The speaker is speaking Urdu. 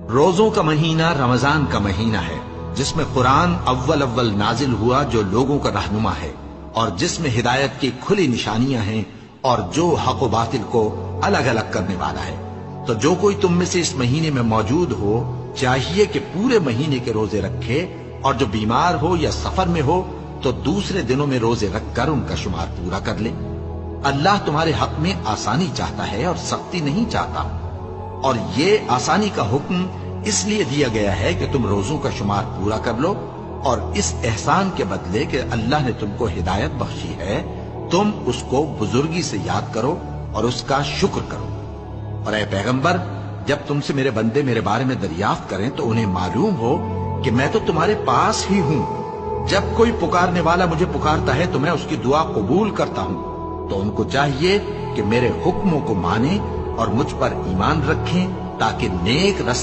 روزوں کا مہینہ رمضان کا مہینہ ہے، جس میں قرآن اول نازل ہوا، جو لوگوں کا رہنما ہے اور جس میں ہدایت کی کھلی نشانیاں ہیں اور جو حق و باطل کو الگ الگ کرنے والا ہے۔ تو جو کوئی تم میں سے اس مہینے میں موجود ہو چاہیے کہ پورے مہینے کے روزے رکھے، اور جو بیمار ہو یا سفر میں ہو تو دوسرے دنوں میں روزے رکھ کر ان کا شمار پورا کر لے۔ اللہ تمہارے حق میں آسانی چاہتا ہے اور سختی نہیں چاہتا، اور یہ آسانی کا حکم اس لیے دیا گیا ہے کہ تم روزوں کا شمار پورا کر لو، اور اس احسان کے بدلے کہ اللہ نے تم کو ہدایت بخشی ہے تم اس کو بزرگی سے یاد کرو اور اس کا شکر کرو۔ اور اے پیغمبر، جب تم سے میرے بندے میرے بارے میں دریافت کریں تو انہیں معلوم ہو کہ میں تو تمہارے پاس ہی ہوں۔ جب کوئی پکارنے والا مجھے پکارتا ہے تو میں اس کی دعا قبول کرتا ہوں۔ تو ان کو چاہیے کہ میرے حکموں کو مانیں اور مجھ پر ایمان رکھیں تاکہ نیک رستہ